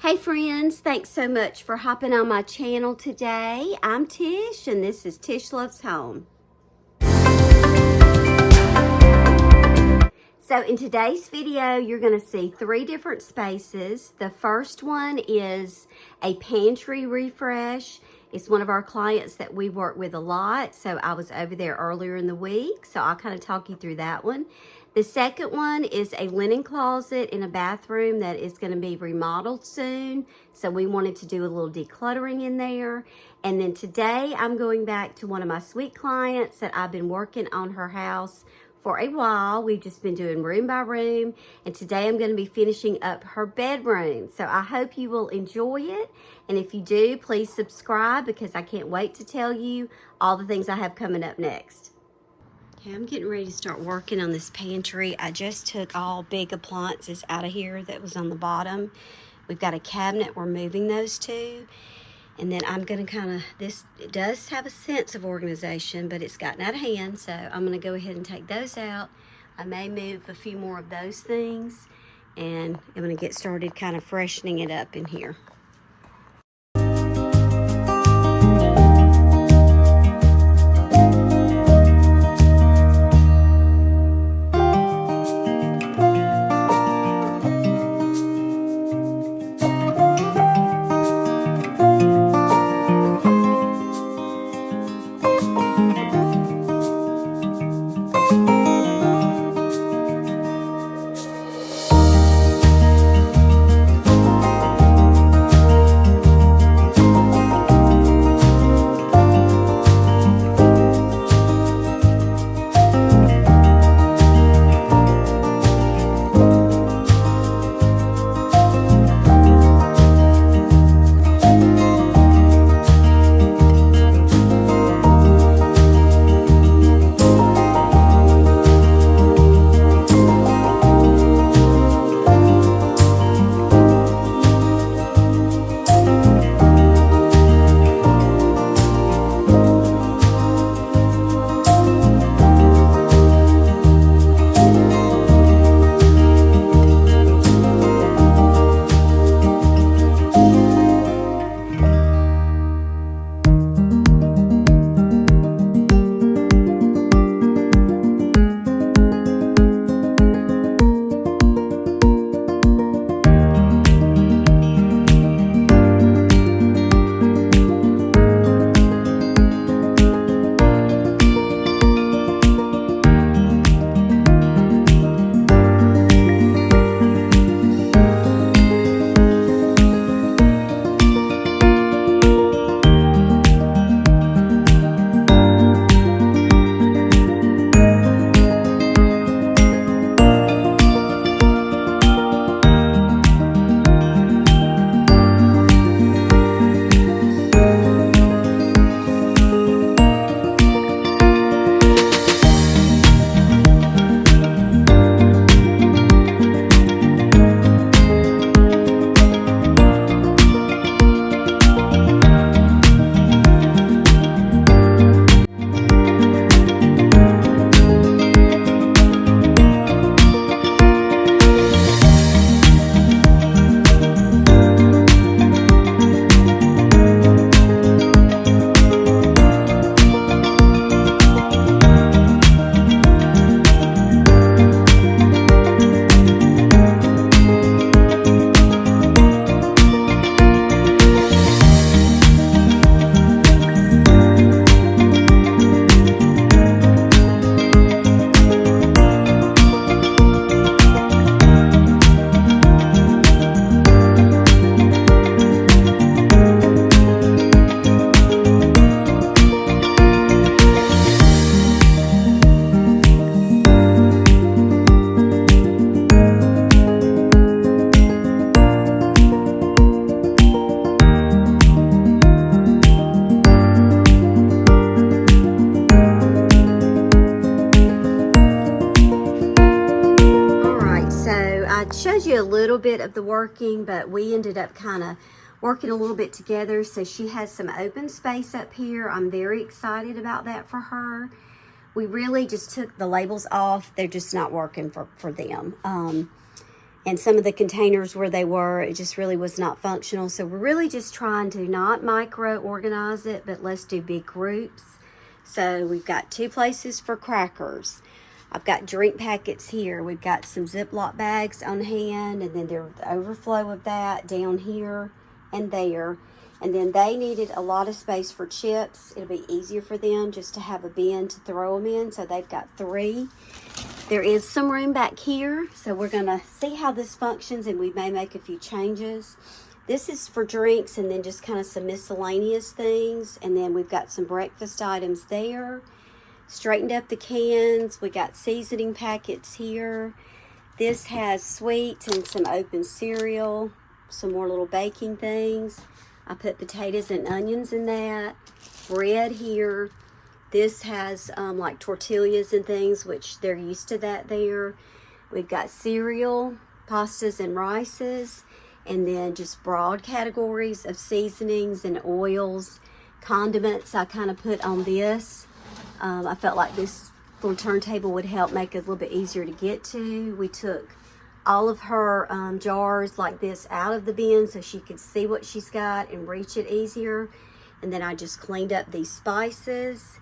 Hey friends, thanks so much for hopping on my channel today. I'm Tish and this is Tish Loves Home. So in today's video, you're going to see 3 different spaces. The first one is a pantry refresh. It's one of our clients that we work with a lot. So I was over there earlier in the week. So I'll kind of talk you through that one. The second one is a linen closet in a bathroom that is going to be remodeled soon. So we wanted to do a little decluttering in there. And then today I'm going back to one of my sweet clients that I've been working on her house for a while. We've just been doing room by room, and today I'm going to be finishing up her bedroom. So I hope you will enjoy it, and if you do, please subscribe because I can't wait to tell you all the things I have coming up next. Okay, I'm getting ready to start working on this pantry. I just took all big appliances out of here that was on the bottom. We've got a cabinet we're moving those to. And then I'm going to kind of, it does have a sense of organization, but it's gotten out of hand. So I'm going to go ahead and take those out. I may move a few more of those things. And I'm going to get started kind of freshening it up in here. Showed you a little bit of the working, but we ended up kind of working a little bit together. So she has some open space up here. I'm very excited about that for her. We really just took the labels off. They're just not working for them. And some of the containers where they were, it just really was not functional. So we're really just trying to not micro organize it, but let's do big groups. So we've got 2 places for crackers. I've got drink packets here. We've got some Ziploc bags on hand, and then there's the overflow of that down here and there. And then they needed a lot of space for chips. It'll be easier for them just to have a bin to throw them in. So they've got 3. There is some room back here, so we're gonna see how this functions, and we may make a few changes. This is for drinks and then just kind of some miscellaneous things. And then we've got some breakfast items there. Straightened up the cans. We got seasoning packets here. This has sweets and some open cereal, some more little baking things. I put potatoes and onions in that. Bread here. This has like tortillas and things, which they're used to that there. We've got cereal, pastas and rices, and then just broad categories of seasonings and oils. Condiments I kind of put on this. I felt like this little turntable would help make it a little bit easier to get to. We took all of her jars like this out of the bin so she could see what she's got and reach it easier. And then I just cleaned up these spices.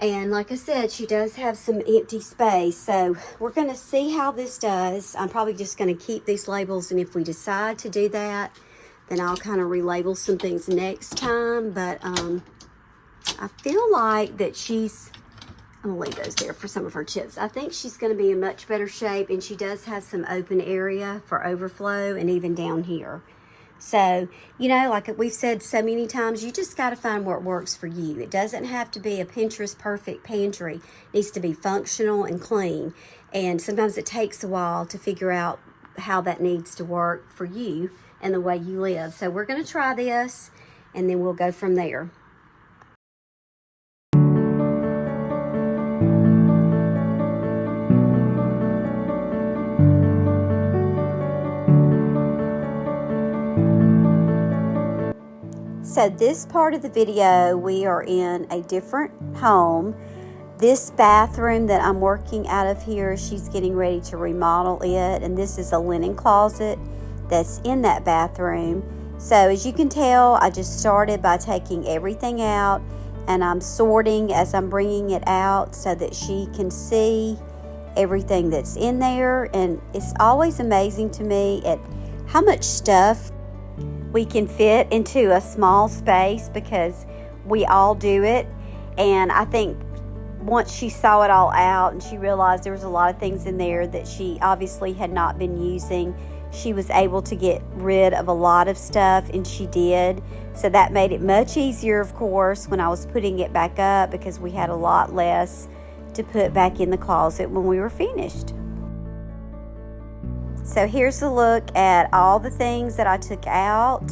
And like I said, she does have some empty space. So we're going to see how this does. I'm probably just going to keep these labels. And if we decide to do that, then I'll kind of relabel some things next time. But I feel like that I'm going to leave those there for some of her chips. I think she's going to be in much better shape. And she does have some open area for overflow and even down here. So, you know, like we've said so many times, you just got to find what works for you. It doesn't have to be a Pinterest perfect pantry. It needs to be functional and clean. And sometimes it takes a while to figure out how that needs to work for you and the way you live. So we're going to try this and then we'll go from there. So this part of the video, we are in a different home. This bathroom that I'm working out of here, she's getting ready to remodel it. And this is a linen closet that's in that bathroom. So as you can tell, I just started by taking everything out. And I'm sorting as I'm bringing it out so that she can see everything that's in there. And it's always amazing to me at how much stuff we can fit into a small space because we all do it. And I think once she saw it all out and she realized there was a lot of things in there that she obviously had not been using, she was able to get rid of a lot of stuff, and she did. So that made it much easier, of course, when I was putting it back up, because we had a lot less to put back in the closet when we were finished. So here's a look at all the things that I took out,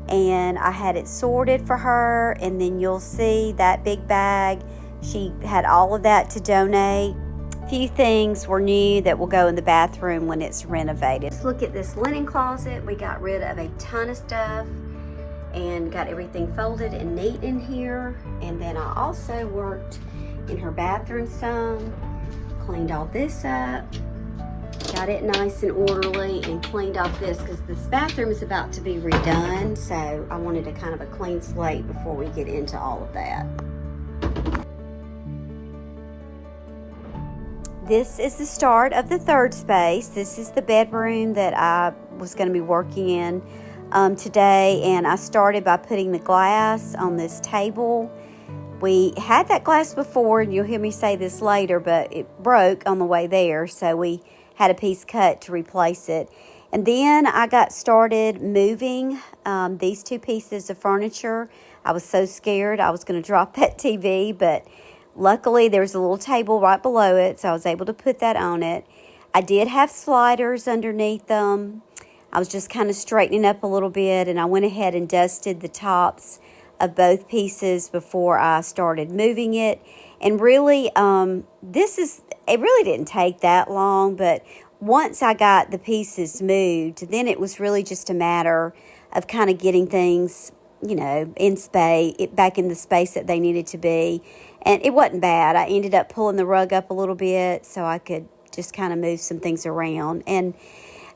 and I had it sorted for her. And then you'll see that big bag. She had all of that to donate. A few things were new that will go in the bathroom when it's renovated. Let's look at this linen closet. We got rid of a ton of stuff and got everything folded and neat in here. And then I also worked in her bathroom some, cleaned all this up. Got it nice and orderly and cleaned off this because this bathroom is about to be redone. So I wanted a kind of a clean slate before we get into all of that. This is the start of the third space. This is the bedroom that I was going to be working in today. And I started by putting the glass on this table. We had that glass before, and you'll hear me say this later, but it broke on the way there. So we had a piece cut to replace it. And then I got started moving these 2 pieces of furniture. I was so scared I was going to drop that TV, but luckily there was a little table right below it, so I was able to put that on it. I did have sliders underneath them. I was just kind of straightening up a little bit, and I went ahead and dusted the tops of both pieces before I started moving it. And really, it really didn't take that long, but once I got the pieces moved, then it was really just a matter of kind of getting things, you know, back in the space that they needed to be. And it wasn't bad. I ended up pulling the rug up a little bit so I could just kind of move some things around. And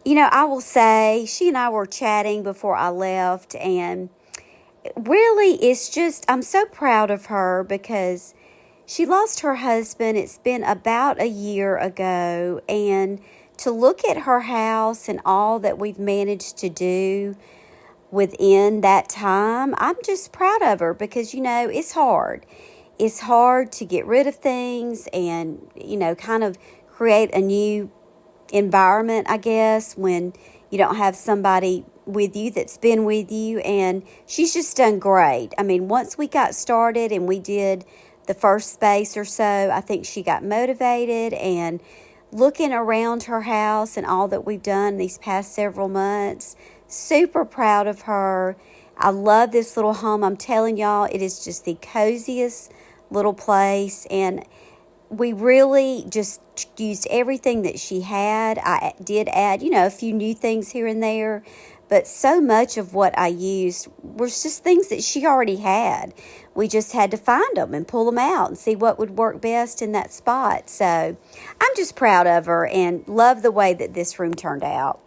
I will say she and I were chatting before I left, and really, I'm so proud of her because she lost her husband. It's been about a year ago, and to look at her house and all that we've managed to do within that time, I'm just proud of her because, it's hard. It's hard to get rid of things and, kind of create a new environment, I guess, when you don't have somebody with you that's been with you. And she's just done great. I mean, once we got started and we did the first space or so, I think she got motivated, and looking around her house and all that we've done these past several months, super proud of her. I love this little home. I'm telling y'all, it is just the coziest little place, and we really just used everything that she had. I did add, a few new things here and there, but so much of what I used was just things that she already had. We just had to find them and pull them out and see what would work best in that spot. So I'm just proud of her and love the way that this room turned out.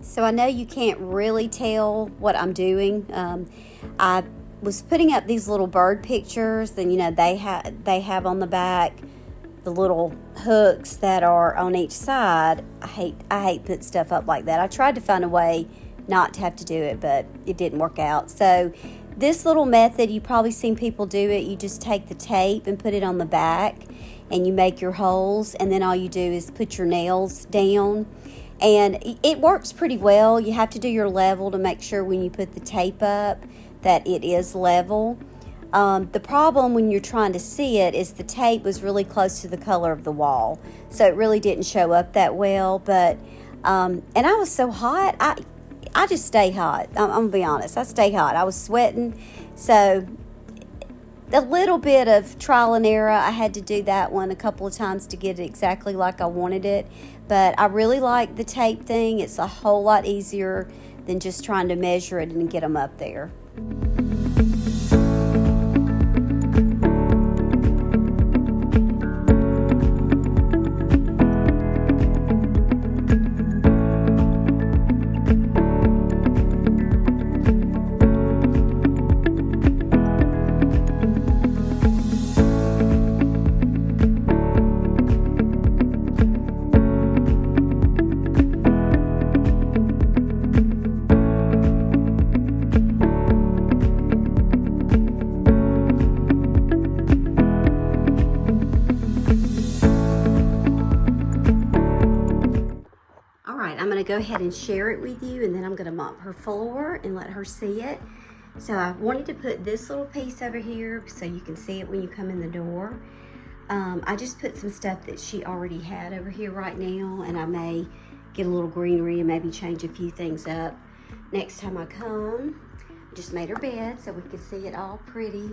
So I know you can't really tell what I'm doing. I was putting up these little bird pictures, and you know they have on the back the little hooks that are on each side. I hate putting stuff up like that. I tried to find a way not to have to do it, but it didn't work out. So this little method, you've probably seen people do it. You just take the tape and put it on the back, and you make your holes, and then all you do is put your nails down. And it works pretty well. You have to do your level to make sure when you put the tape up that it is level. The problem when you're trying to see it is the tape was really close to the color of the wall, so it really didn't show up that well. But and I was so hot. I just stay hot. I'm gonna be honest. I stay hot. I was sweating, so a little bit of trial and error. I had to do that one a couple of times to get it exactly like I wanted it. But I really like the tape thing. It's a whole lot easier than just trying to measure it and get them up there. I'm going to go ahead and share it with you, and then I'm going to mop her floor and let her see it. So I wanted to put this little piece over here so you can see it when you come in the door. I just put some stuff that she already had over here right now, and I may get a little greenery and maybe change a few things up next time I come. Just made her bed so we could see it all pretty.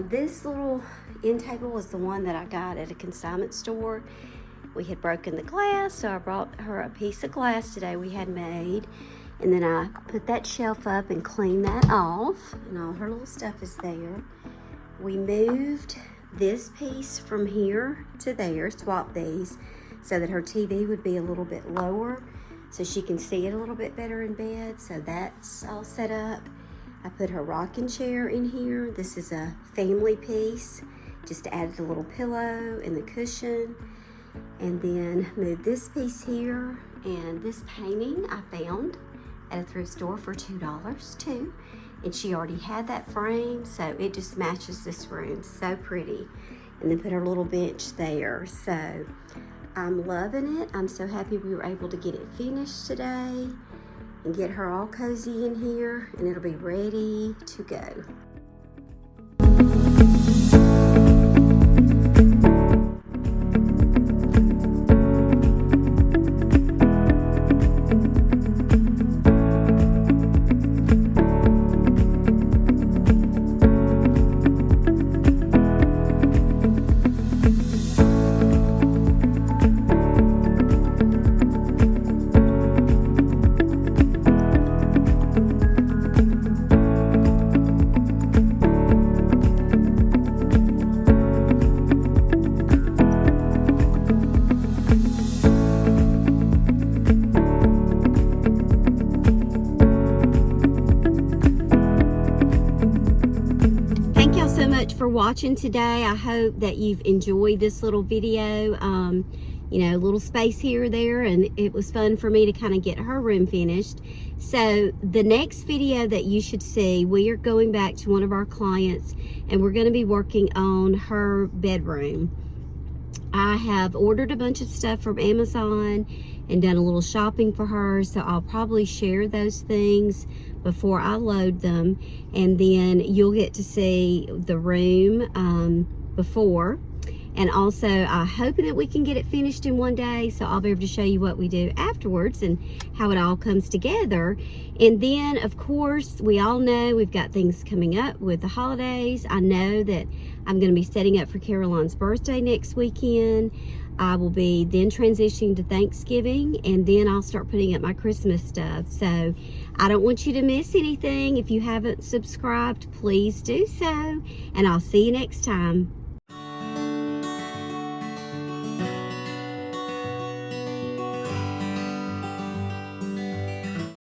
This little end table was the one that I got at a consignment store. We had broken the glass, so I brought her a piece of glass today we had made. And then I put that shelf up and cleaned that off, and all her little stuff is there. We moved this piece from here to there, swapped these, so that her TV would be a little bit lower, so she can see it a little bit better in bed. So that's all set up. I put her rocking chair in here. This is a family piece. Just added a little pillow and the cushion. And then moved this piece here, and this painting I found at a thrift store for $2 too. And she already had that frame, so it just matches this room. So pretty. And then put her little bench there. So I'm loving it. I'm so happy we were able to get it finished today and get her all cozy in here, and it'll be ready to go. For watching today. I hope that you've enjoyed this little video. You know, little space here or there, and it was fun for me to kind of get her room finished. So the next video that you should see, we are going back to one of our clients, and we're going to be working on her bedroom. I have ordered a bunch of stuff from Amazon and done a little shopping for her, so I'll probably share those things before I load them, and then you'll get to see the room before. And also I'm hoping that we can get it finished in one day, so I'll be able to show you what we do afterwards and how it all comes together. And then of course we all know we've got things coming up with the holidays. I know that I'm going to be setting up for Caroline's birthday next weekend. I will be then transitioning to Thanksgiving, and then I'll start putting up my Christmas stuff. So I don't want you to miss anything. If you haven't subscribed, please do so, and I'll see you next time.